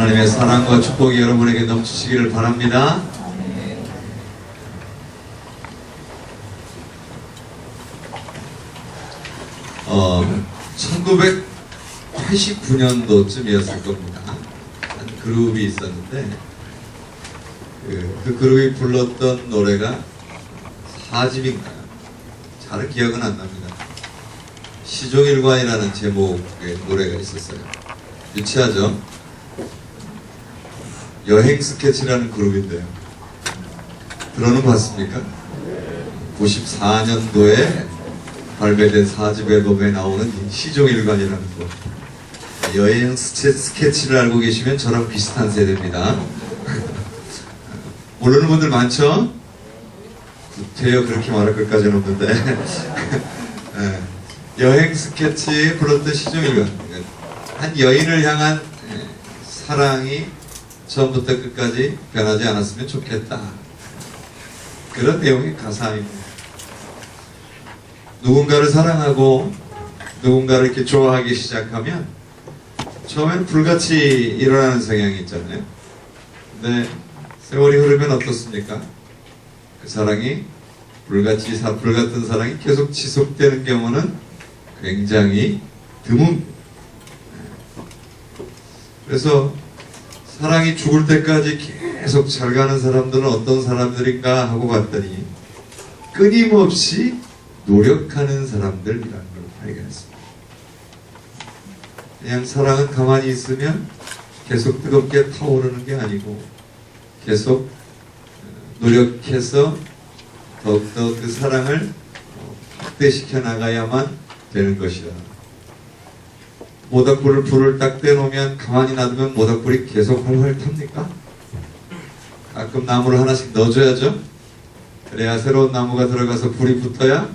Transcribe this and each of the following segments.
하나님의 사랑과 축복이 여러분에게 넘치시기를 바랍니다. 1989년도쯤이었을 겁니다. 한 그룹이 있었는데 그 그룹이 불렀던 노래가 4집인가요? 잘 기억은 안 납니다. 시종일관이라는 제목의 노래가 있었어요. 유치하죠? 여행 스케치라는 그룹인데요. 들어는 봤습니까? 94년도에 발매된 4집 앨범에 나오는 시종일관이라는 곡. 여행 스케치를 알고 계시면 저랑 비슷한 세대입니다. 모르는 분들 많죠? 구태여 그렇게 말할 것까지는 없는데 네. 여행 스케치에 불렀던 시종일관. 한 여인을 향한 사랑이 처음부터 끝까지 변하지 않았으면 좋겠다. 그런 내용의 가사입니다. 누군가를 사랑하고 누군가를 이렇게 좋아하기 시작하면 처음엔 불같이 일어나는 성향이 있잖아요. 근데 세월이 흐르면 어떻습니까? 그 사랑이 불같은 사랑이 계속 지속되는 경우는 굉장히 드뭅니다. 그래서 사랑이 죽을 때까지 계속 잘 가는 사람들은 어떤 사람들인가 하고 봤더니 끊임없이 노력하는 사람들이라는 걸 발견했습니다. 그냥 사랑은 가만히 있으면 계속 뜨겁게 타오르는 게 아니고 계속 노력해서 더욱더 그 사랑을 확대시켜 나가야만 되는 것이다. 모닥불을 딱 떼놓으면 가만히 놔두면 모닥불이 계속 활활 탑니까? 가끔 나무를 하나씩 넣어줘야죠. 그래야 새로운 나무가 들어가서 불이 붙어야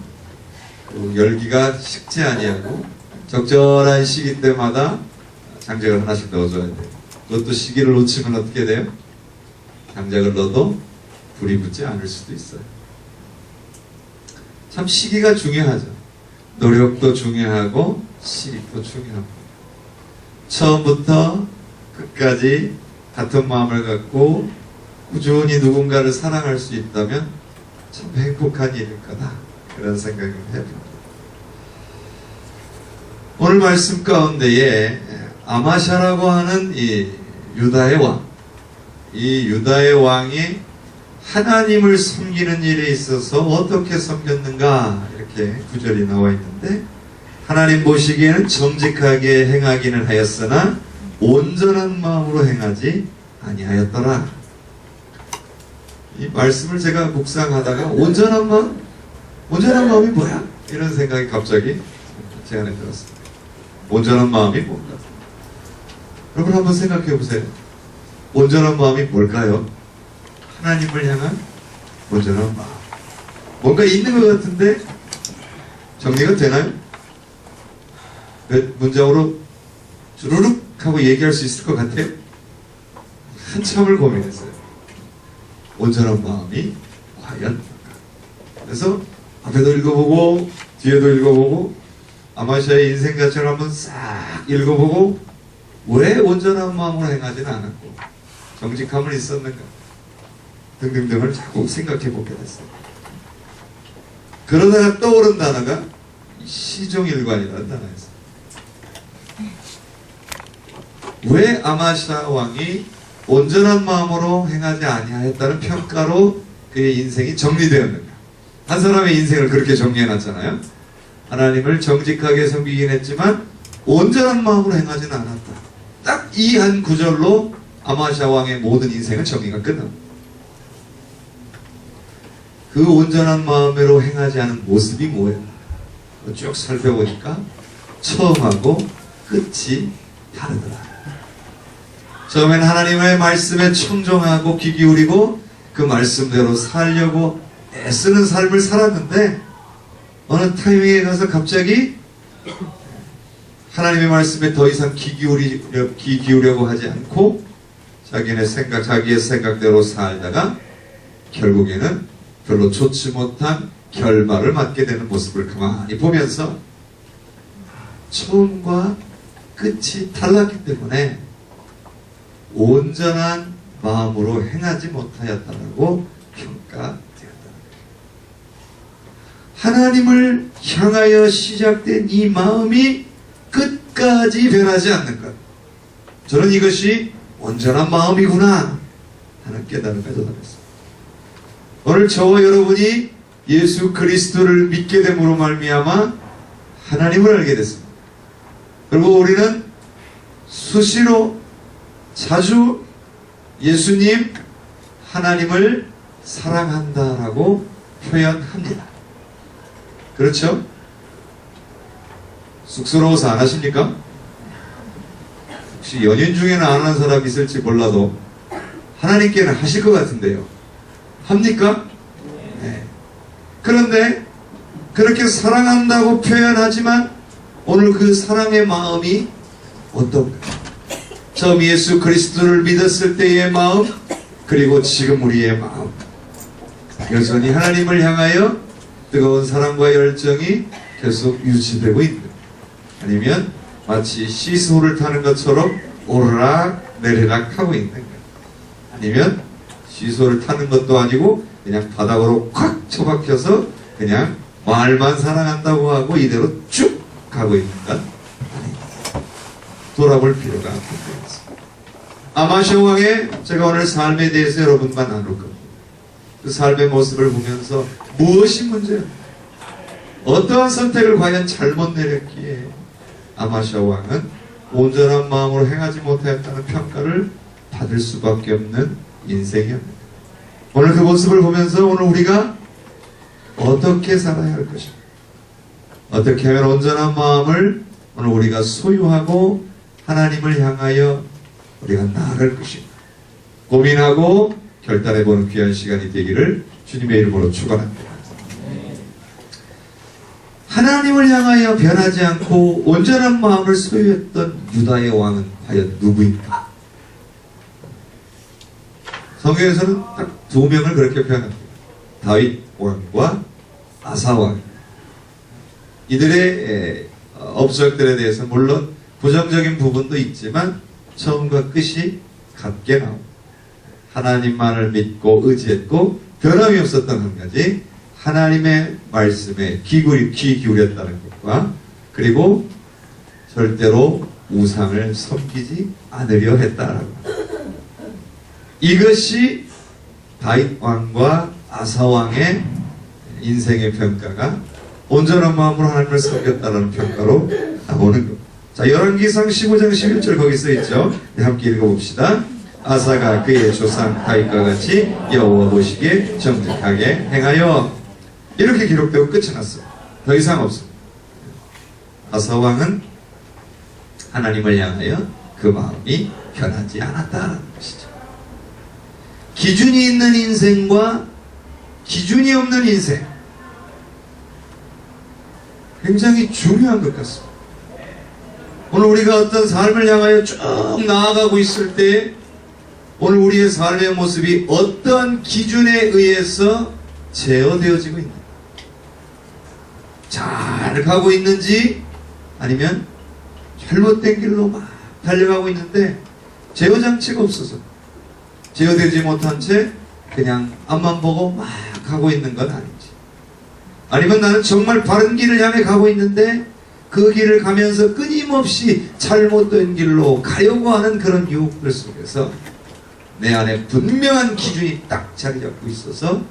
그 열기가 식지 아니하고 적절한 시기 때마다 장작을 하나씩 넣어줘야 돼요. 그것도 시기를 놓치면 어떻게 돼요? 장작을 넣어도 불이 붙지 않을 수도 있어요. 참 시기가 중요하죠. 노력도 중요하고 시기도 중요하고 처음부터 끝까지 같은 마음을 갖고 꾸준히 누군가를 사랑할 수 있다면 참 행복한 일일 거다. 그런 생각을 해봅니다. 오늘 말씀 가운데에 아마샤라고 하는 이 유다의 왕, 이 유다의 왕이 하나님을 섬기는 일에 있어서 어떻게 섬겼는가 이렇게 구절이 나와 있는데 하나님 보시기에는 정직하게 행하기는 하였으나 온전한 마음으로 행하지 아니하였더라. 이 말씀을 제가 묵상하다가 온전한 마음이 뭐야? 이런 생각이 갑자기 제 안에 들었습니다. 온전한 마음이 뭔가? 여러분 한번 생각해 보세요. 온전한 마음이 뭘까요? 하나님을 향한 온전한 마음. 뭔가 있는 것 같은데 정리가 되나요? 몇 문장으로 주르륵 하고 얘기할 수 있을 것 같아요? 한참을 고민했어요. 온전한 마음이 과연 뭔가? 그래서 앞에도 읽어보고 뒤에도 읽어보고 아마샤의 인생 자체를 한번 싹 읽어보고 왜 온전한 마음으로 행하지는 않았고 정직함은 있었는가 등등등을 자꾸 생각해 보게 됐어요. 그러다가 떠오른 단어가 시종일관이라는 단어였어요. 왜 아마샤 왕이 온전한 마음으로 행하지 아니하였다는 평가로 그의 인생이 정리되었는가? 한 사람의 인생을 그렇게 정리해놨잖아요. 하나님을 정직하게 섬기긴 했지만 온전한 마음으로 행하지는 않았다. 딱 이 한 구절로 아마샤 왕의 모든 인생은 정리가 끝납니다. 그 온전한 마음으로 행하지 않은 모습이 뭐예요? 쭉 살펴보니까 처음하고 끝이 다르더라. 처음엔 하나님의 말씀에 청종하고 귀 기울이고 그 말씀대로 살려고 애쓰는 삶을 살았는데 어느 타이밍에 가서 갑자기 하나님의 말씀에 더 이상 귀 기울이려고 하지 않고 자기의 생각대로 살다가 결국에는 별로 좋지 못한 결말을 맞게 되는 모습을 가만히 보면서 처음과 끝이 달랐기 때문에 온전한 마음으로 행하지 못하였다라고 평가되었다. 하나님을 향하여 시작된 이 마음이 끝까지 변하지 않는 것. 저는 이것이 온전한 마음이구나 하는 깨달음을 얻어냈습니다. 오늘 저와 여러분이 예수 그리스도를 믿게 됨으로 말미암아 하나님을 알게 됐습니다. 그리고 우리는 수시로 자주 예수님, 하나님을 사랑한다라고 표현합니다. 그렇죠? 쑥스러워서 안 하십니까? 혹시 연인 중에는 안 하는 사람이 있을지 몰라도 하나님께는 하실 것 같은데요. 합니까? 네. 그런데 그렇게 사랑한다고 표현하지만 오늘 그 사랑의 마음이 어떤가? 처음 예수 그리스도를 믿었을 때의 마음, 그리고 지금 우리의 마음, 여전히 하나님을 향하여 뜨거운 사랑과 열정이 계속 유지되고 있는, 아니면 마치 시소를 타는 것처럼 오르락 내리락 하고 있는 거예요. 아니면 시소를 타는 것도 아니고 그냥 바닥으로 콱 처박혀서 그냥 말만 사랑한다고 하고 이대로 쭉 가고 있는가? 돌아볼 필요가 있습니다. 아마시아 왕의 제가 오늘 삶에 대해서 여러분과 나눌 겁니다. 그 삶의 모습을 보면서 무엇이 문제였나? 어떠한 선택을 과연 잘못 내렸기에 아마시아 왕은 온전한 마음으로 행하지 못하였다는 평가를 받을 수밖에 없는 인생이었습니다. 오늘 그 모습을 보면서 오늘 우리가 어떻게 살아야 할 것인가? 어떻게 하면 온전한 마음을 오늘 우리가 소유하고 하나님을 향하여 우리가 나아갈 것인가? 고민하고 결단해보는 귀한 시간이 되기를 주님의 이름으로 축원합니다. 하나님을 향하여 변하지 않고 온전한 마음을 소유했던 유다의 왕은 과연 누구인가? 성경에서는 딱 두 명을 그렇게 표현합니다. 다윗 왕과 아사 왕. 이들의 업적들에 대해서 물론 부정적인 부분도 있지만 처음과 끝이 같게 나옵니다. 하나님만을 믿고 의지했고 변함이 없었던 한 가지, 하나님의 말씀에 귀 기울였다는 것과, 그리고 절대로 우상을 섬기지 않으려 했다라고. 이것이 다윗 왕과 아사 왕의 인생의 평가가 온전한 마음으로 하나님을 섬겼다는 평가로 나오는 겁니다. 자, 열왕기상 15장 11절 거기 써있죠. 네, 함께 읽어봅시다. 아사가 그의 조상 다윗과 같이 여호와 보시기에 정직하게 행하여, 이렇게 기록되고 끝이 났어요. 더 이상 없습니다. 아사 왕은 하나님을 향하여 그 마음이 변하지 않았다는 것이죠. 기준이 있는 인생과 기준이 없는 인생, 굉장히 중요한 것 같습니다. 오늘 우리가 어떤 삶을 향하여 쭉 나아가고 있을 때 오늘 우리의 삶의 모습이 어떤 기준에 의해서 제어되어지고 있는가? 잘 가고 있는지, 아니면 잘못된 길로 막 달려가고 있는데 제어장치가 없어서 제어되지 못한 채 그냥 앞만 보고 막 가고 있는 건 아닌지, 아니면 나는 정말 바른 길을 향해 가고 있는데 그 길을 가면서 끊임없이 잘못된 길로 가려고 하는 그런 유혹들 속에서 내 안에 분명한 기준이 딱 자리 잡고 있어서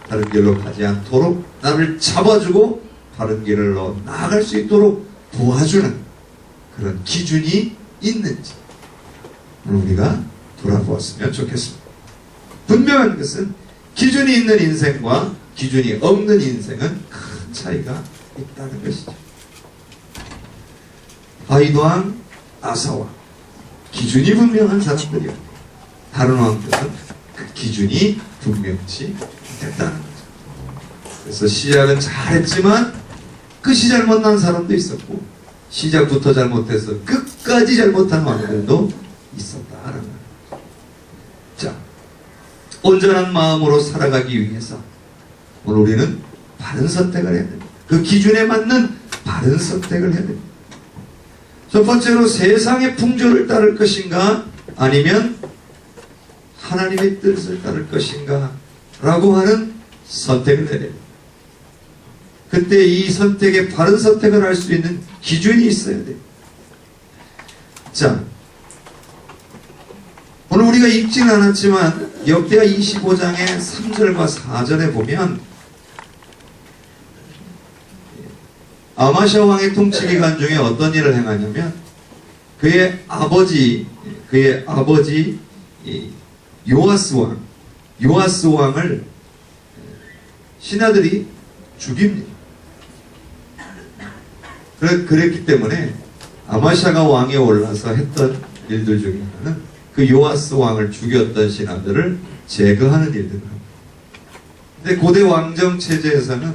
다른 길로 가지 않도록 나를 잡아주고 바른 길로 나아갈 수 있도록 도와주는 그런 기준이 있는지 오늘 우리가 돌아보았으면 좋겠습니다. 분명한 것은 기준이 있는 인생과 기준이 없는 인생은 큰 차이가 있다는 것이죠. 다윗 왕, 아사 왕, 기준이 분명한 사람들이었고, 다른 왕들은 그 기준이 분명치 못했다는 거죠. 그래서 시작은 잘했지만 끝이 잘못 난 사람도 있었고, 시작부터 잘못해서 끝까지 잘못한 왕들도 있었다라는 거예요. 자, 온전한 마음으로 살아가기 위해서 오늘 우리는 바른 선택을 해야 됩니다. 그 기준에 맞는 바른 선택을 해야 됩니다. 첫 번째로 세상의 풍조를 따를 것인가, 아니면 하나님의 뜻을 따를 것인가 라고 하는 선택을 내려야 됩니다. 그때 이 선택에 바른 선택을 할 수 있는 기준이 있어야 돼요. 자, 오늘 우리가 읽지는 않았지만 역대하 25장의 3절과 4절에 보면 아마샤 왕의 통치 기간 중에 어떤 일을 행하냐면 그의 아버지 요아스 왕을 신하들이 죽입니다. 그랬기 때문에 아마샤가 왕에 올라서 했던 일들 중에 하나는 그 요아스 왕을 죽였던 신하들을 제거하는 일들을 합니다. 근데 고대 왕정 체제에서는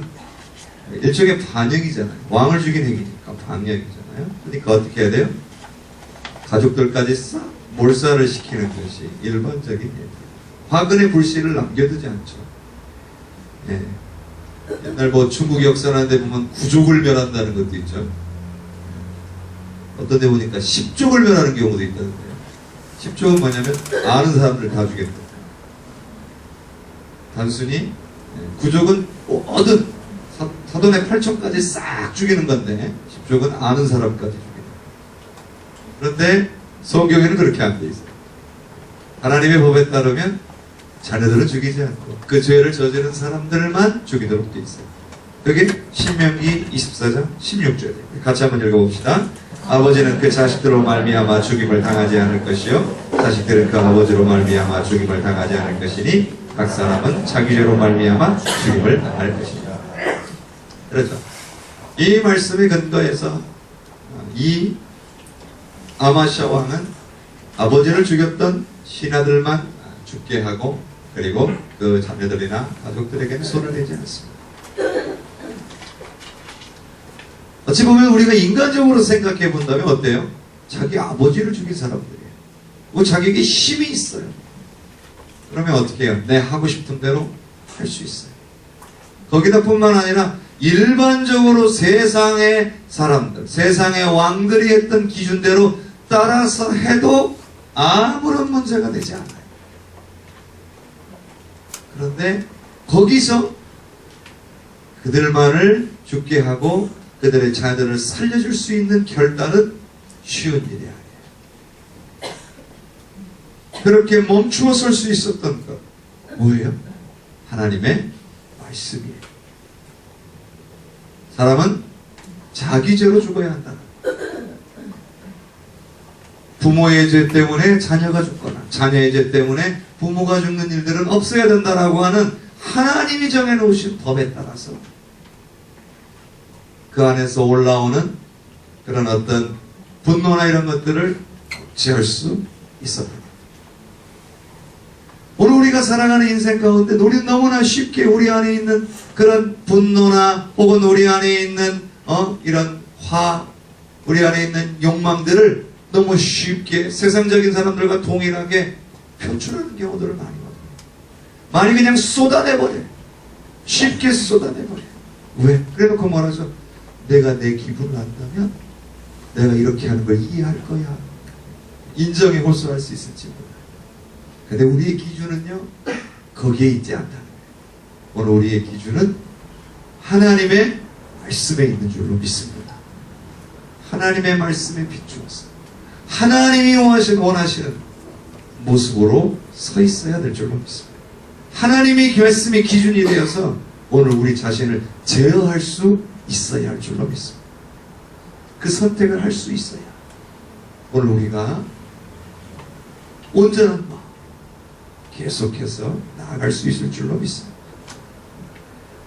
일종의 반역이잖아요. 왕을 죽인 행위니까 반역이잖아요. 그러니까 어떻게 해야 돼요? 가족들까지 싹 몰살을 시키는 것이 일반적인 예입니다. 화근의 불씨를 남겨두지 않죠. 예. 옛날 뭐 중국 역사하는 데 보면 구족을 멸한다는 것도 있죠. 어떤 데 보니까 10족을 멸하는 경우도 있다는데요. 10족은 뭐냐면 아는 사람들 다 죽였다. 단순히 구족은 모든 사돈의 8족까지 싹 죽이는 건데 10족은 아는 사람까지 죽이는. 그런데 성경에는 그렇게 안 돼 있어요. 하나님의 법에 따르면 자녀들은 죽이지 않고 그 죄를 저지른 사람들만 죽이도록 돼 있어요. 그게 신명기 24장 16절이에요. 같이 한번 읽어봅시다. 아버지는 그 자식들로 말미암아 죽임을 당하지 않을 것이요 자식들은 그 아버지로 말미암아 죽임을 당하지 않을 것이니 각 사람은 자기 죄로 말미암아 죽임을 당할 것이다. 그렇죠. 이 말씀에 근거해서 이 아마샤 왕은 아버지를 죽였던 신하들만 죽게 하고 그리고 그 자녀들이나 가족들에게는 손을 대지 않습니다. 어찌 보면 우리가 인간적으로 생각해 본다면 어때요? 자기 아버지를 죽인 사람들이에요. 뭐 자기에게 힘이 있어요. 그러면 어떻게 해요? 내 하고 싶은 대로 할 수 있어요. 거기다 뿐만 아니라 일반적으로 세상의 사람들, 세상의 왕들이 했던 기준대로 따라서 해도 아무런 문제가 되지 않아요. 그런데 거기서 그들만을 죽게 하고 그들의 자녀들을 살려줄 수 있는 결단은 쉬운 일이 아니에요. 그렇게 멈추어 설 수 있었던 것 뭐예요? 하나님의 말씀이에요. 사람은 자기 죄로 죽어야 한다. 부모의 죄 때문에 자녀가 죽거나 자녀의 죄 때문에 부모가 죽는 일들은 없어야 된다라고 하는 하나님이 정해놓으신 법에 따라서 그 안에서 올라오는 그런 어떤 분노나 이런 것들을 억제할 수 있었다. 오늘 우리가 살아가는 인생 가운데 우리는 너무나 쉽게 우리 안에 있는 그런 분노나 혹은 우리 안에 있는 이런 우리 안에 있는 욕망들을 너무 쉽게 세상적인 사람들과 동일하게 표출하는 경우들을 많이 봐요. 많이 그냥 쏟아내버려요. 쉽게 쏟아내버려요. 왜? 그래놓고 말하죠. 내가 내 기분을 안다면 내가 이렇게 하는 걸 이해할 거야. 인정에 호소할 수 있을지 몰라요. 근데 우리의 기준은요 거기에 있지 않다는 거예요. 오늘 우리의 기준은 하나님의 말씀에 있는 줄로 믿습니다. 하나님의 말씀에 비추어서 하나님이 원하시는 모습으로 서 있어야 될 줄로 믿습니다. 하나님의 말씀이 기준이 되어서 오늘 우리 자신을 제어할 수 있어야 할 줄로 믿습니다. 그 선택을 할 수 있어야 오늘 우리가 온전한 마음 계속해서 나아갈 수 있을 줄로 믿습니다.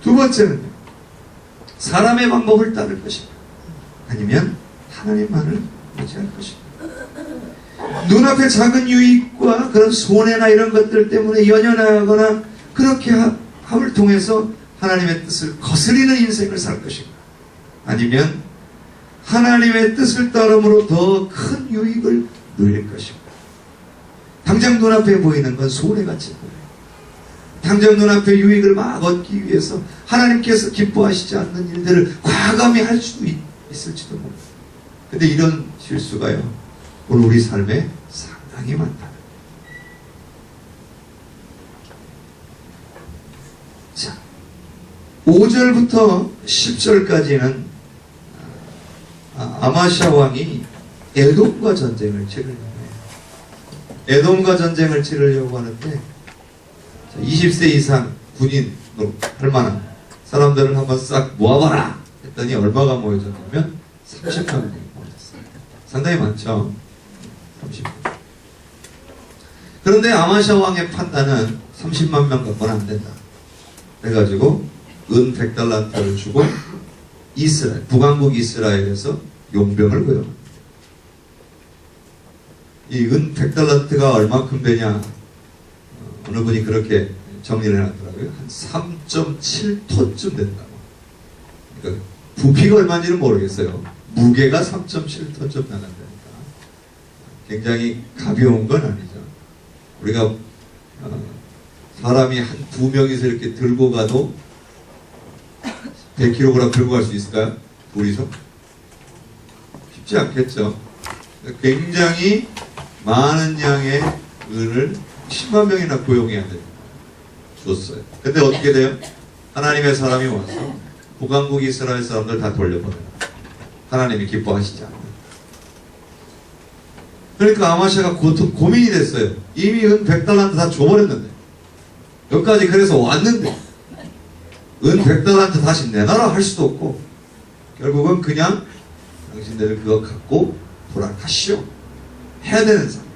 두 번째는요, 사람의 방법을 따를 것인가 아니면 하나님만을 의지할 것인가. 눈앞의 작은 유익과 그런 손해나 이런 것들 때문에 연연하거나 그렇게 함을 통해서 하나님의 뜻을 거스리는 인생을 살 것인가 아니면 하나님의 뜻을 따름으로 더 큰 유익을 누릴 것인가. 당장 눈앞에 보이는 건 손해같이 보여요. 당장 눈앞의 유익을 막 얻기 위해서 하나님께서 기뻐하시지 않는 일들을 과감히 할 수도 있을지도 모릅니다. 근데 이런 실수가요 오늘 우리 삶에 상당히 상당히 많다. 자, 5절부터 10절까지는 아마시아 왕이 에돔과 전쟁을 치르려고 해요. 에돔과 전쟁을 치르려고 하는데 20세 이상 군인으로 할 만한 사람들을 한번 싹 모아봐라 했더니 얼마가 모여졌냐면 30만 명이 모여졌어요. 상당히 많죠. 30만. 그런데 아마시아 왕의 판단은 30만 명 갖고는 안 된다. 그래가지고 은 100달란트를 주고 이스라엘, 북왕국 이스라엘에서 용병을 고용합니다. 이 은 100달란트가 얼마큼 되냐, 어느 분이 그렇게 정리를 해놨더라고요. 한 3.7톤쯤 된다고. 그러니까 부피가 얼마인지는 모르겠어요. 무게가 3.7톤쯤 나간다니까. 굉장히 가벼운 건 아니죠. 우리가 사람이 한 2명이서 이렇게 들고 가도 100kg 들고 갈 수 있을까요? 둘이서? 쉽지 않겠죠. 굉장히 많은 양의 은을 10만 명이나 고용해야 돼요. 줬어요. 근데 어떻게 돼요? 하나님의 사람이 와서 북왕국 이스라엘 사람들 다 돌려보내요. 하나님이 기뻐하시지 않아요. 그러니까 아마시아가 고민이 됐어요. 이미 은 100달란트 다 줘버렸는데, 여기까지 그래서 왔는데 은 100달란트 다시 내놔라 할 수도 없고, 결국은 그냥 당신들 그거 갖고 돌아가시오 해야 되는 상황.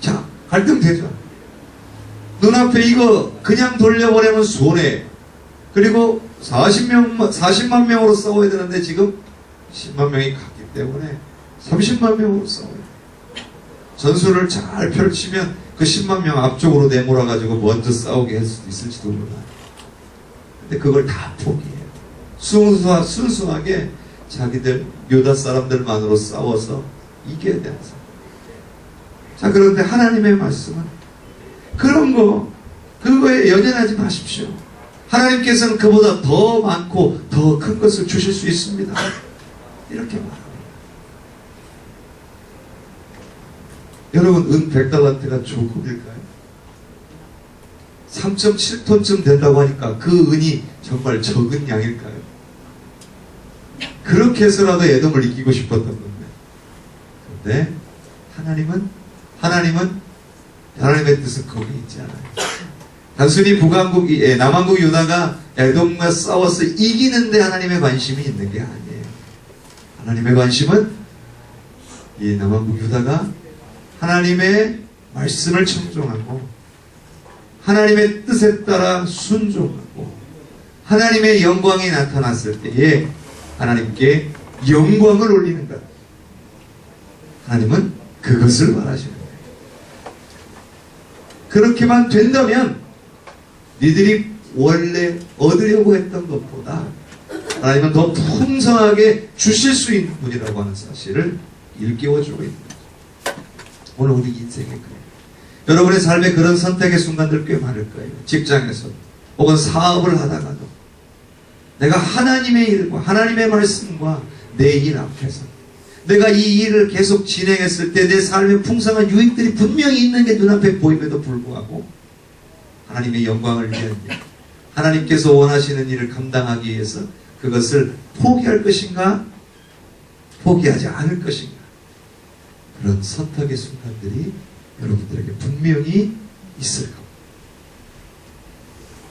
자, 갈등되죠. 눈앞에 이거 그냥 돌려보내면 손해. 그리고 40만 명으로 싸워야 되는데 지금 10만 명이 갔기 때문에 30만 명으로 싸워요. 전술을 잘 펼치면 그 10만 명 앞쪽으로 내몰아가지고 먼저 싸우게 할 수도 있을지도 몰라요. 근데 그걸 다 포기해요. 순수하게 자기들 유다 사람들만으로 싸워서 이겨야 되는 상황. 자, 그런데 하나님의 말씀은 그런 거, 그거에 연연하지 마십시오. 하나님께서는 그보다 더 많고 더 큰 것을 주실 수 있습니다. 이렇게 말합니다. 여러분, 은 100달란트가 조금일까요? 3.7톤쯤 된다고 하니까 그 은이 정말 적은 양일까요? 그렇게 해서라도 애돔을 이기고 싶었던 건데. 그런데 하나님은 하나님의 뜻은 거기 있지 않아요. 단순히 남왕국 유다가 에돔과 싸워서 이기는데 하나님의 관심이 있는 게 아니에요. 하나님의 관심은 이 남왕국 유다가 하나님의 말씀을 청종하고 하나님의 뜻에 따라 순종하고 하나님의 영광이 나타났을 때에 하나님께 영광을 올리는 것. 하나님은 그것을 말하시는 거예요. 그렇게만 된다면 니들이 원래 얻으려고 했던 것보다 하나님은 더 풍성하게 주실 수 있는 분이라고 하는 사실을 일깨워주고 있는 거죠. 오늘 우리 인생에 그래요. 여러분의 삶에 그런 선택의 순간들 꽤 많을 거예요. 직장에서 혹은 사업을 하다가도 내가 하나님의 일과 하나님의 말씀과 내 일 앞에서 내가 이 일을 계속 진행했을 때 내 삶에 풍성한 유익들이 분명히 있는 게 눈앞에 보임에도 불구하고 하나님의 영광을 위한 일, 하나님께서 원하시는 일을 감당하기 위해서 그것을 포기할 것인가 포기하지 않을 것인가, 그런 선택의 순간들이 여러분들에게 분명히 있을 겁니다.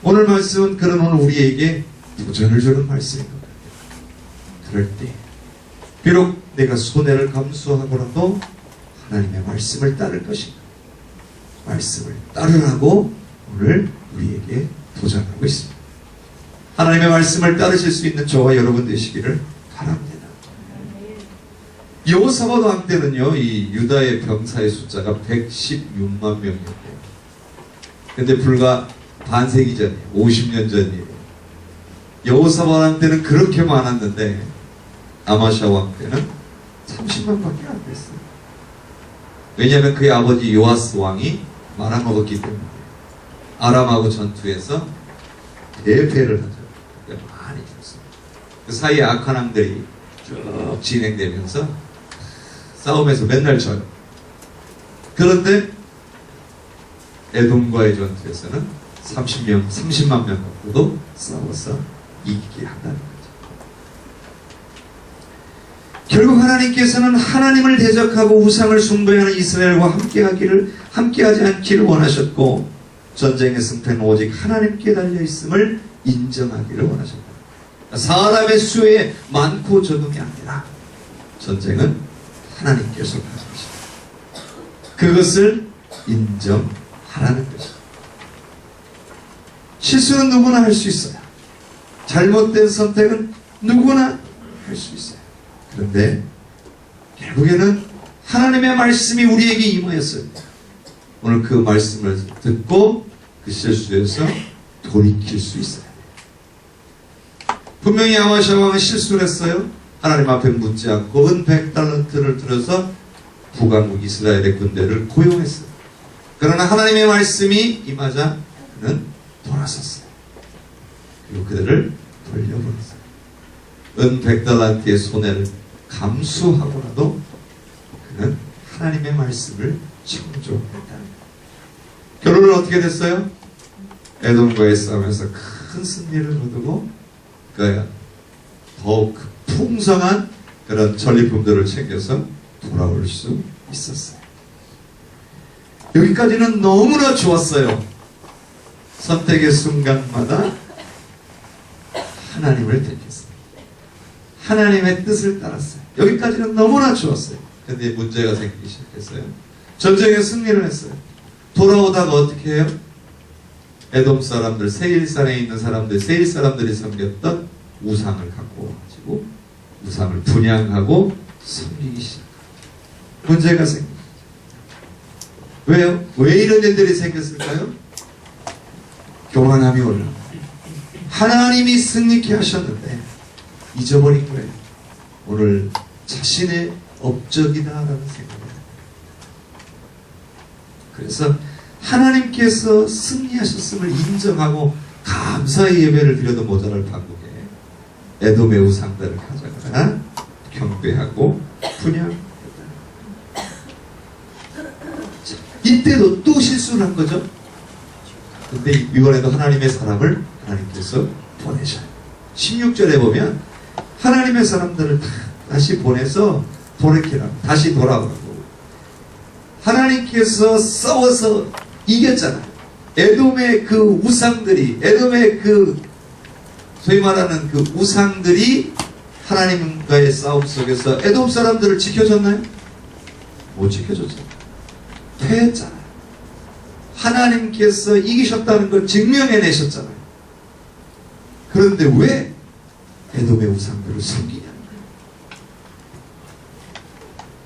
오늘 말씀은 그런 오늘 우리에게 도전을 주는 말씀인 것 같아요. 그럴 때 비록 내가 손해를 감수하고라도 하나님의 말씀을 따를 것인가, 말씀을 따르라고 오늘 우리에게 도전하고 있습니다. 하나님의 말씀을 따르실 수 있는 저와 여러분 되시기를 바랍니다. 여호사밧 왕 때는요, 이 유다의 병사의 숫자가 116만 명이었대요. 근데 불과 반세기 전이에요. 50년 전이에요. 여호사밧 왕 때는 그렇게 많았는데 아마시아 왕 때는 30만밖에 안 됐어요. 왜냐하면 그의 아버지 요아스 왕이 말아먹었기 때문에 아람하고 전투에서 대패를 하죠. 많이 죽었어요. 그 사이에 악한 왕들이 쭉 진행되면서 싸움에서 맨날 져요. 그런데 에돔과의 전투에서는 30만 명 갖고도 싸워서 이기게 한다는 거죠. 결국 하나님께서는 하나님을 대적하고 우상을 숭배하는 이스라엘과 함께하지 않기를 원하셨고, 전쟁의 승패는 오직 하나님께 달려있음을 인정하기를 원하셨다. 사람의 수에 많고 적음이 아니라 전쟁은 하나님께서 하십니다. 그것을 인정하라는 것이죠. 실수는 누구나 할 수 있어요. 잘못된 선택은 누구나 할 수 있어요. 그런데 결국에는 하나님의 말씀이 우리에게 임하였습니다. 오늘 그 말씀을 듣고 그 실수에서 돌이킬 수 있어요. 분명히 아마시아 왕은 실수를 했어요. 하나님 앞에 묻지 않고 은 100달란트를 들어서 북왕국 이스라엘의 군대를 고용했어요. 그러나 하나님의 말씀이 임하자 그는 돌아섰어요. 그리고 그들을 돌려보냈어요. 은 100달란트의 손해를 감수하고라도 그는 하나님의 말씀을 청조했다는 거예요. 결론은 어떻게 됐어요? 에돔과의 싸움에서 큰 승리를 거두고 그가 더욱 풍성한 그런 전리품들을 챙겨서 돌아올 수 있었어요. 여기까지는 너무나 좋았어요. 선택의 순간마다 하나님을 택했어요. 하나님의 뜻을 따랐어요. 여기까지는 너무나 좋았어요. 근데 문제가 생기기 시작했어요. 전쟁에 승리를 했어요. 돌아오다가 어떻게 해요? 에돔 사람들, 세일산에 있는 사람들, 세일 사람들이 섬겼던 우상을 갖고 와가지고 우상을 분양하고 섬기기 시작합니다. 문제가 생깁니다. 왜요? 왜 이런 일들이 생겼을까요? 교만함이 올라와요. 하나님이 승리케 하셨는데 잊어버린 거예요. 오늘 자신의 업적이다라는 생각을 해요. 그래서 하나님께서 승리하셨음을 인정하고 감사의 예배를 드려도 모자랄 판국에 에돔의 우상들을 가져가다가 경배하고 분양했다. 이때도 또 실수를 한 거죠. 근데 이번에도 하나님의 사람을 하나님께서 보내셔요. 16절에 보면 하나님의 사람들을 다시 보내서 돌이키라고, 다시 돌아오라고. 하나님께서 싸워서 이겼잖아요. 에돔의 그 우상들이, 에돔의 그 소위 말하는 그 우상들이 하나님과의 싸움 속에서 에돔 사람들을 지켜줬나요? 못 지켜줬잖아요. 패했잖아요. 하나님께서 이기셨다는 걸 증명해내셨잖아요. 그런데 왜 에돔의 우상들을 섬기냐는 거예요.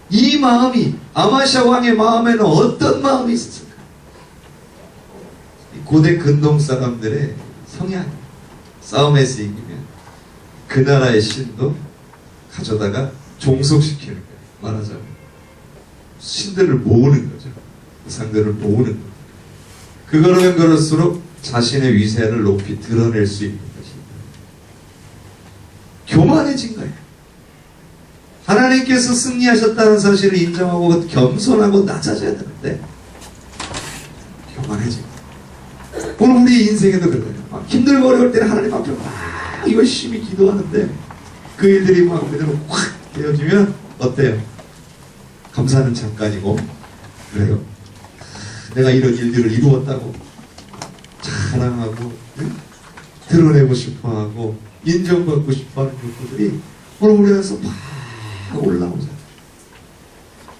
이 마음이, 아마시아 왕의 마음에는 어떤 마음이 있었을까요? 고대 근동 사람들의 성향. 싸움에서 이기면 그 나라의 신도 가져다가 종속시키는 거예요. 말하자면 신들을 모으는 거죠. 우상들을 모으는 거예요. 그러면 그럴수록 자신의 위세를 높이 드러낼 수 있는 것입니다. 교만해진 거예요. 하나님께서 승리하셨다는 사실을 인정하고 겸손하고 낮아져야 되는데 교만해진 거예요. 오늘 우리 인생에도 그래요. 막 힘들고 어려울 때는 하나님 앞에 막 열심히 기도하는데 그 일들이 막 그대로 확 되어지면 어때요? 감사는 잠깐이고, 그래요. 내가 이런 일들을 이루었다고 자랑하고, 드러내고 싶어하고 인정받고 싶어하는 욕구들이 오늘 우리 안에서 막 올라오잖아요.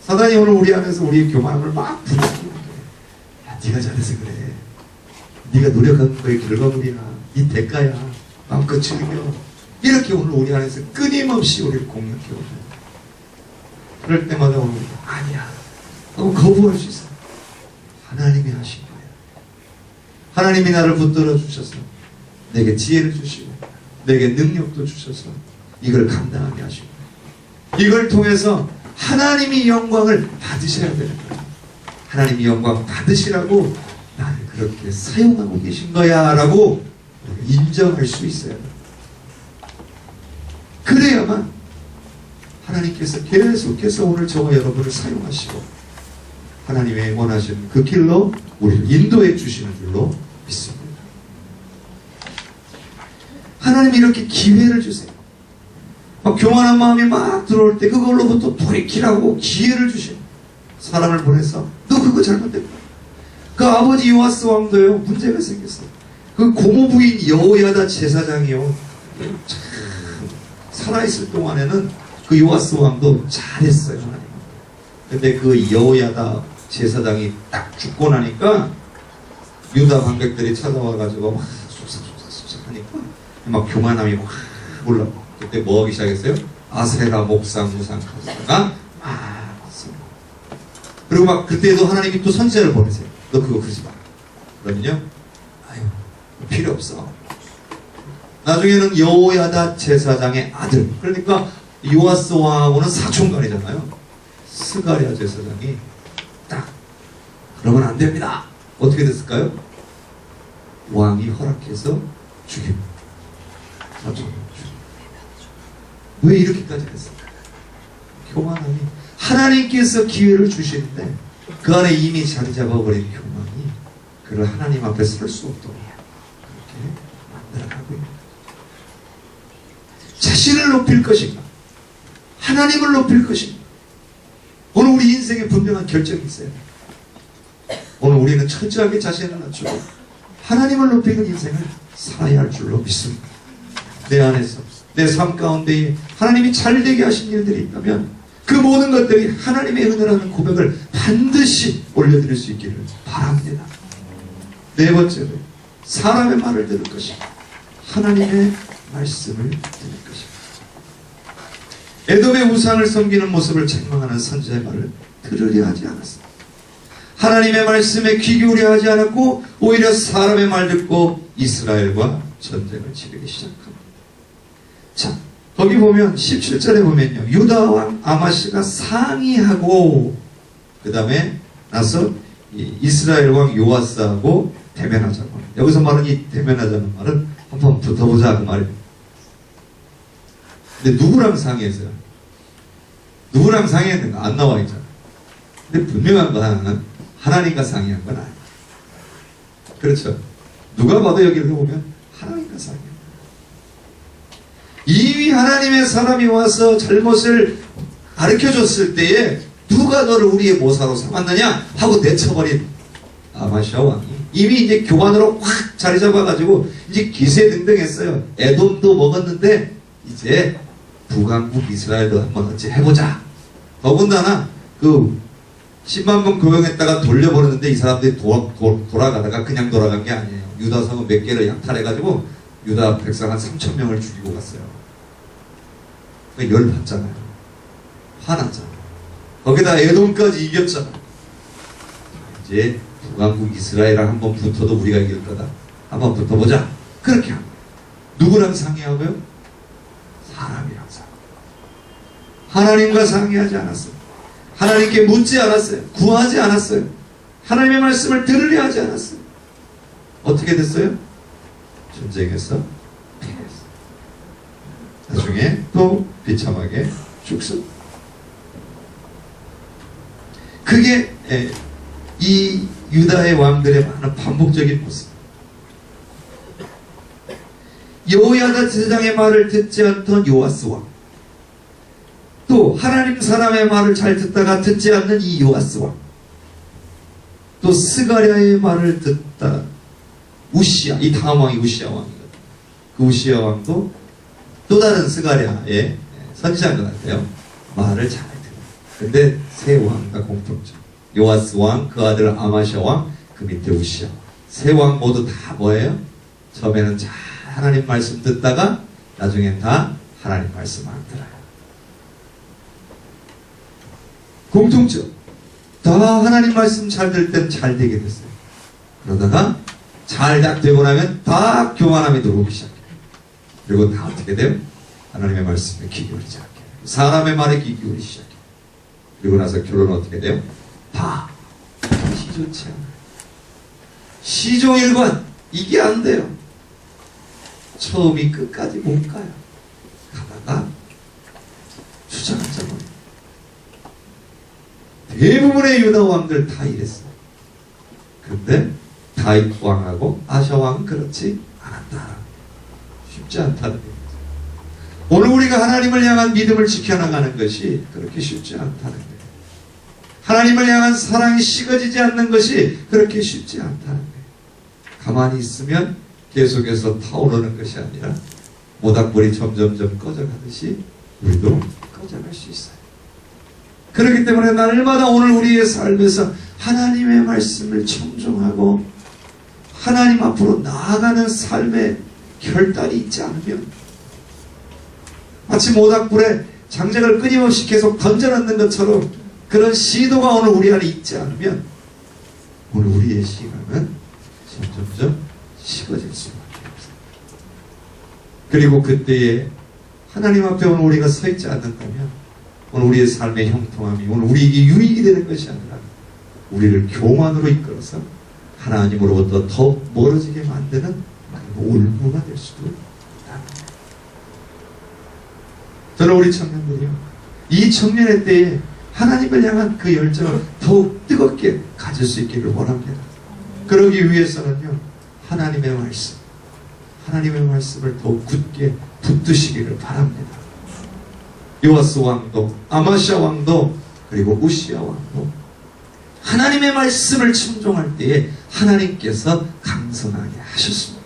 사단이 오늘 우리 안에서 우리의 교만함을 막 부르는 거예요. 야, 네가 잘해서 그래. 네가 노력한 거의 결과물이야. 이 대가야. 마음껏 즐겨. 이렇게 오늘 우리 안에서 끊임없이 우리를 공격해오죠. 그럴 때마다 오늘 아니야. 하고 거부할 수 있어요. 하나님이 하신 거예요. 하나님이 나를 붙들어 주셔서 내게 지혜를 주시고 내게 능력도 주셔서 이걸 감당하게 하시고 이걸 통해서 하나님이 영광을 받으셔야 되는 거예요. 하나님이 영광 받으시라고 나를 그렇게 사용하고 계신 거야 라고 인정할 수 있어요. 그래야만 하나님께서 계속해서 오늘 저와 여러분을 사용하시고 하나님의 원하시는 그 길로 우리를 인도해 주시는 줄로 믿습니다. 하나님이 이렇게 기회를 주세요. 막 교만한 마음이 막 들어올 때 그걸로부터 돌이키라고 기회를 주시고 사람을 보내서 너 그거 잘못됐다. 그 아버지 요아스 왕도요 문제가 생겼어요. 그 고모부인 여호야다 제사장이요 참 살아있을 동안에는 그 요아스 왕도 잘했어요. 하나님. 근데 그 여호야다 제사장이 딱 죽고 나니까 유다 관객들이 찾아와가지고 막 쑥삭 하니까 막 교만함이 막 올라오고 그때 뭐 하기 시작했어요? 아세라 목상 무상 가사가 막 있습니다. 그리고 막 그때도 하나님이 또 선지자를 보내세요. 너 그거 그러지 마. 그러면요 아유 필요 없어. 나중에는 여호야다 제사장의 아들 그러니까 요아스 왕하고는 사촌간이잖아요. 스가랴 제사장이 딱 그러면 안 됩니다. 어떻게 됐을까요? 왕이 허락해서 죽입니다. 왜 이렇게까지 했을까요? 교만함이 하나님께서 기회를 주시는데 그 안에 이미 자리 잡아버린 교만이 그를 하나님 앞에 설 수 없도록 그렇게 만들어가고 있는 자신을 높일 것인가 하나님을 높일 것인가 오늘 우리 인생에 분명한 결정이 있어요. 오늘 우리는 철저하게 자신을 낮추고 하나님을 높이는 인생을 살아야 할 줄로 믿습니다. 내 안에서 내 삶 가운데에 하나님이 잘되게 하신 일들이 있다면 그 모든 것들이 하나님의 은혜라는 고백을 반드시 올려드릴 수 있기를 바랍니다. 네 번째로 사람의 말을 들을 것이고 하나님의 말씀을 들을 것입니다. 에돔의 우상을 섬기는 모습을 책망하는 선지자의 말을 들으려 하지 않았습니다. 하나님의 말씀에 귀 기울여 하지 않았고 오히려 사람의 말 듣고 이스라엘과 전쟁을 치르기 시작합니다. 자, 거기 보면 17절에 보면요. 유다 왕 아마시가 상의하고 그 다음에 나서 이스라엘 왕 요아스하고 대면하자고. 여기서 말하는 이 대면하자는 말은 한번 붙어보자 그 말입니다. 근데 누구랑 상의했어요? 누구랑 상의했는가? 안 나와 있잖아요. 근데 분명한 거 하나는 하나님과 상의한 건 아니에요. 그렇죠? 누가 봐도 여기를 보면 하나님과 상의한 이미 하나님의 사람이 와서 잘못을 가르쳐줬을 때에 누가 너를 우리의 모사로 삼았느냐 하고 내쳐버린 아마시아 왕이 이미 이제 교만으로 확 자리 잡아가지고 이제 기세등등했어요. 에돔도 먹었는데 이제 북왕국 이스라엘도 한번 어찌 해보자. 더군다나 그 10만 번 교영했다가 돌려버렸는데 이 사람들이 돌아가다가 그냥 돌아간 게 아니에요. 유다 성은 몇 개를 약탈해가지고 유다 백성 한 3,000명을 죽이고 갔어요. 열받잖아요. 화났잖아요. 거기다 에돔까지 이겼잖아요. 이제 북왕국 이스라엘이랑 한번 붙어도 우리가 이길 거다. 한번 붙어보자. 그렇게 합니다. 누구랑 상의하고요? 사람이랑 상의. 하나님과 상의하지 않았어요. 하나님께 묻지 않았어요. 구하지 않았어요. 하나님의 말씀을 들으려 하지 않았어요. 어떻게 됐어요? 전쟁에서 패했어요. 나중에 또 비참하게 죽습니다. 그게 이 유다의 왕들의 많은 반복적인 모습. 여호야다 제사장의 말을 듣지 않던 요아스 왕, 또 하나님 사람의 말을 잘 듣다가 듣지 않는 이 요아스 왕, 또 스가랴의 말을 듣다 우시야, 이 다음 왕이 우시야 왕이거든요. 그 우시야 왕도 또 다른 스가랴의 선지자인 것 같아요. 말을 잘 들어요. 근데 세 왕과 공통점. 요아스 왕, 그 아들 아마시아 왕, 그 밑에 우시야. 세 왕 모두 다 뭐예요? 처음에는 잘 하나님 말씀 듣다가 나중엔 다 하나님 말씀 안 들어요. 공통점. 다 하나님 말씀 잘 들을 땐 잘 되게 됐어요. 그러다가 잘 되고 나면 다 교만함이 들어오기 시작해요. 그리고 다 어떻게 돼요? 하나님의 말씀에 귀 기울이지 않게 돼요. 사람의 말에 귀 기울이기 시작해요. 그리고 나서 결론은 어떻게 돼요? 다 시좋지 않아요. 시종일관 이게 안 돼요. 처음이 끝까지 못 가요. 가다가 주저앉아버려요. 되게 대부분의 유다 왕들 다 이랬어요. 근데 다윗 왕하고 아샤 왕은 그렇지 않았다. 쉽지 않다는 얘기죠. 오늘 우리가 하나님을 향한 믿음을 지켜나가는 것이 그렇게 쉽지 않다는 거예요. 하나님을 향한 사랑이 식어지지 않는 것이 그렇게 쉽지 않다는 거예요. 가만히 있으면 계속해서 타오르는 것이 아니라 모닥불이 점점점 꺼져가듯이 우리도 꺼져갈 수 있어요. 그렇기 때문에 날마다 오늘 우리의 삶에서 하나님의 말씀을 청종하고 하나님 앞으로 나아가는 삶의 결단이 있지 않으면 마치 모닥불에 장작을 끊임없이 계속 던져놓는 것처럼 그런 시도가 오늘 우리 안에 있지 않으면 오늘 우리의 신앙은 점점점 식어질 수밖에 없어요. 그리고 그때에 하나님 앞에 오늘 우리가 서 있지 않는다면 오늘 우리의 삶의 형통함이 오늘 우리에게 유익이 되는 것이 아니라 우리를 교만으로 이끌어서 하나님으로부터 더 멀어지게 만드는 올무가 될 수도 있다. 저는 우리 청년들이요, 이 청년의 때에 하나님을 향한 그 열정을 더욱 뜨겁게 가질 수 있기를 원합니다. 그러기 위해서는요, 하나님의 말씀을 더욱 굳게 붙드시기를 바랍니다. 요아스 왕도, 아마샤 왕도, 그리고 우시야 왕도 하나님의 말씀을 청종할 때에 하나님께서 강성하게 하셨습니다.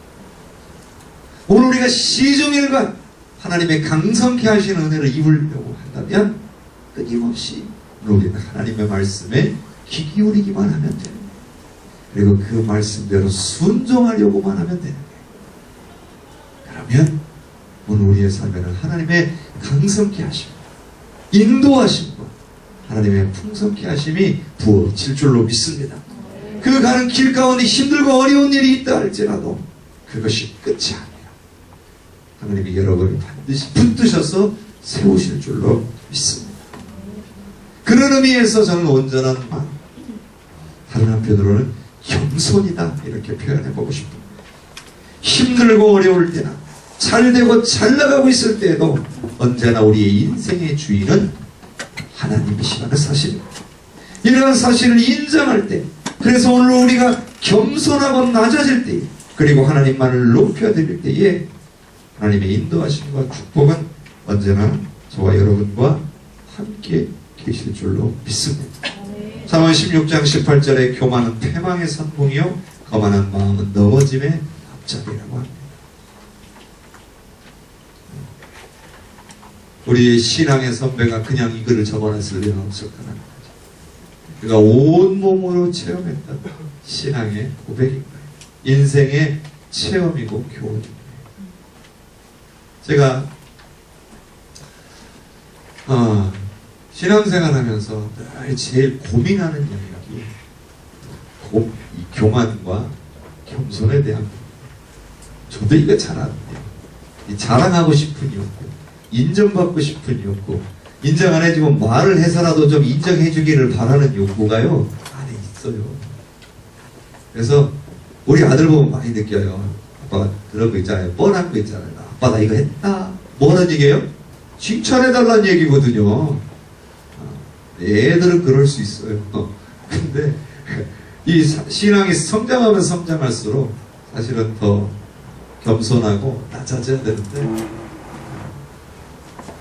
오늘 우리가 시종일관 하나님의 강성케 하시는 은혜를 입으려고 한다면 끊임없이 우리는 하나님의 말씀에 귀 기울이기만 하면 되는 거예요. 그리고 그 말씀대로 순종하려고만 하면 되는 거예요. 그러면 오늘 우리의 삶에는 하나님의 강성케 하심, 인도하심과 하나님의 풍성케 하심이 부어질 줄로 믿습니다. 그 가는 길 가운데 힘들고 어려운 일이 있다 할지라도 그것이 끝이 아니에요. 하나님이 여러분을 반드시 붙드셔서 세우실 줄로 믿습니다. 그런 의미에서 저는 온전한 마음, 다른 한편으로는 겸손이다 이렇게 표현해보고 싶습니다. 힘들고 어려울 때나 잘되고 잘나가고 있을 때에도 언제나 우리의 인생의 주인은 하나님이시라는 사실입니다. 이러한 사실을 인정할 때, 그래서 오늘 우리가 겸손하고 낮아질 때, 그리고 하나님만을 높여드릴 때에 하나님의 인도하심과 축복은 언제나 저와 여러분과 함께 계실 줄로 믿습니다. 잠언 16장 18절에 교만은 패망의 선봉이요 거만한 마음은 넘어짐의 앞잡이라고 합니다. 우리의 신앙의 선배가 그냥 이 글을 적어놨을 리는 없을 거라는 거죠. 그가 온몸으로 체험했던 신앙의 고백인 거예요. 인생의 체험이고 교훈인 거예요. 제가 신앙생활 하면서 제일 고민하는 영역이 이 교만과 겸손에 대한 겁니다. 저도 이거 잘 아는데요. 자랑하고 싶은 욕구, 인정받고 싶은 욕구, 인정 안 해주면 말을 해서라도 좀 인정해주기를 바라는 욕구가요 안에 있어요. 그래서 우리 아들 보면 많이 느껴요. 아빠가 그런 거 있잖아요. 뻔한 거 있잖아요. 아빠 나 이거 했다. 뭐라는 얘기예요? 칭찬해달라는 얘기거든요. 애들은 그럴 수 있어요. 근데 이 신앙이 성장하면 성장할수록 사실은 더 겸손하고 낮아져야 되는데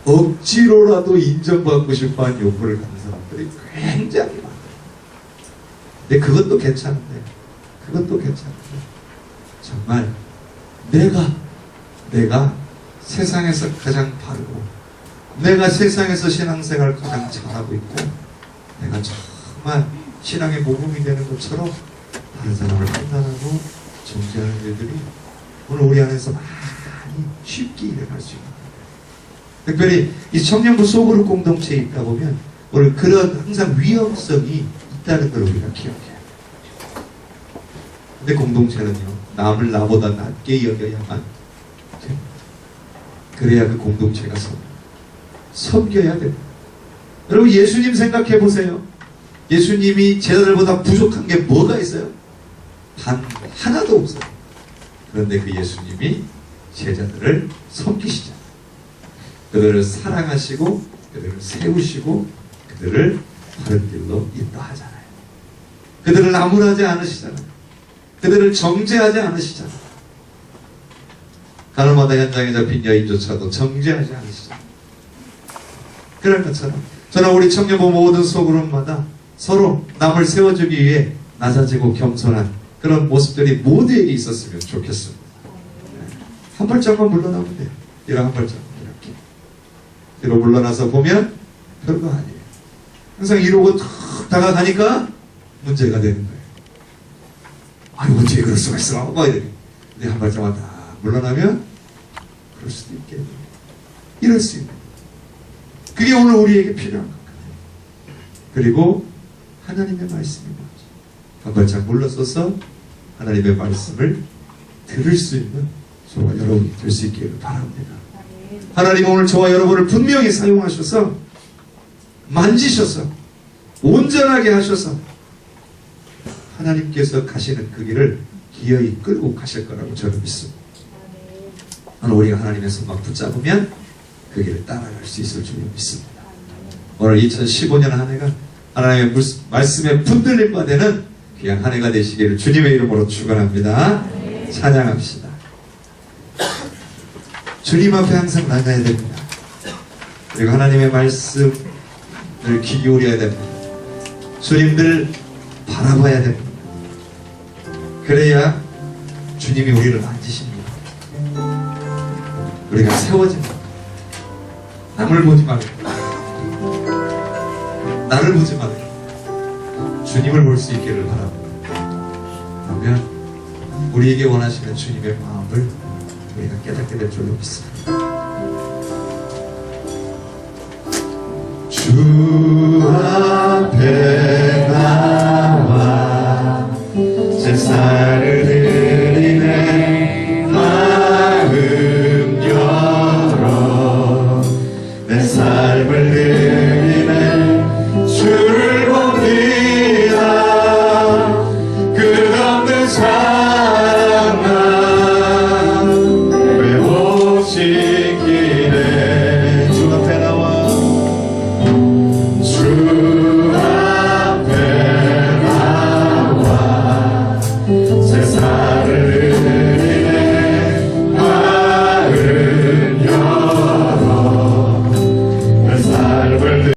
억지로라도 인정받고 싶어하는 욕구를 가는 사람들이 굉장히 많아요. 근데 그것도 괜찮은데 정말 내가 세상에서 가장 바르고 내가 세상에서 신앙생활을 가장 잘하고 있고 내가 정말 신앙의 모범이 되는 것처럼 다른 사람을 판단하고 정죄하는 일들이 오늘 우리 안에서 많이 쉽게 일어날 수 있는 거예요. 특별히 이 청년부 소그룹 공동체에 있다 보면 오늘 그런 항상 위험성이 있다는 걸 우리가 기억해요. 근데 공동체는요, 남을 나보다 낮게 여겨야만 됩니다. 그래야 그 공동체가 섬겨야 됩니다. 여러분 예수님 생각해 보세요. 예수님이 제자들보다 부족한 게 뭐가 있어요? 단 하나도 없어요. 그런데 그 예수님이 제자들을 섬기시잖아요. 그들을 사랑하시고 그들을 세우시고 그들을 바른 길로 인도하잖아요. 그들을 나무라지 않으시잖아요. 그들을 정죄하지 않으시잖아요. 가늠하다 현장에 잡힌 여인조차도 정죄하지 않으시잖아요. 그럴 것처럼 저는 우리 청년부 모든 소그룹마다 서로 남을 세워주기 위해 낮아지고 겸손한 그런 모습들이 모두에게 있었으면 좋겠습니다. 한 발짝만 물러나면 돼요. 이런 한 발짝만 이렇게 뒤로 물러나서 보면 별거 아니에요. 항상 이러고 탁 다가가니까 문제가 되는 거예요. 아유, 어떻게 그럴 수가 있어? 근데 한 발짝만 딱 물러나면 그럴 수도 있겠네요. 이럴 수 있는. 그게 오늘 우리에게 필요한 것 같아요. 그리고 하나님의 말씀이 뭐죠? 한 발짝 물러서서 하나님의 말씀을 들을 수 있는 저와 여러분이 될 수 있기를 바랍니다. 하나님은 오늘 저와 여러분을 분명히 사용하셔서 만지셔서 온전하게 하셔서 하나님께서 가시는 그 길을 기어이 끌고 가실 거라고 저는 믿습니다. 오늘 우리가 하나님의 손만 붙잡으면 그 길을 따라갈 수 있을 줄로 믿습니다. 오늘 2015년 한 해가 하나님의 말씀에 붙들림과 되는 귀한 한 해가 되시기를 주님의 이름으로 축원합니다. 찬양합시다. 주님 앞에 항상 나가야 됩니다. 그리고 하나님의 말씀을 귀 기울여야 됩니다. 주님들 바라봐야 됩니다. 그래야 주님이 우리를 만지십니다. 우리가 세워집니다. 남을 보지 말고 나를 보지 말고 주님을 볼 수 있기를 바랍니다. 그러면 우리에게 원하시는 주님의 마음을 우리가 깨닫게 될 줄로 믿습니다. 주 앞에 나와 제사를 드리네. 마음 열어 내 삶을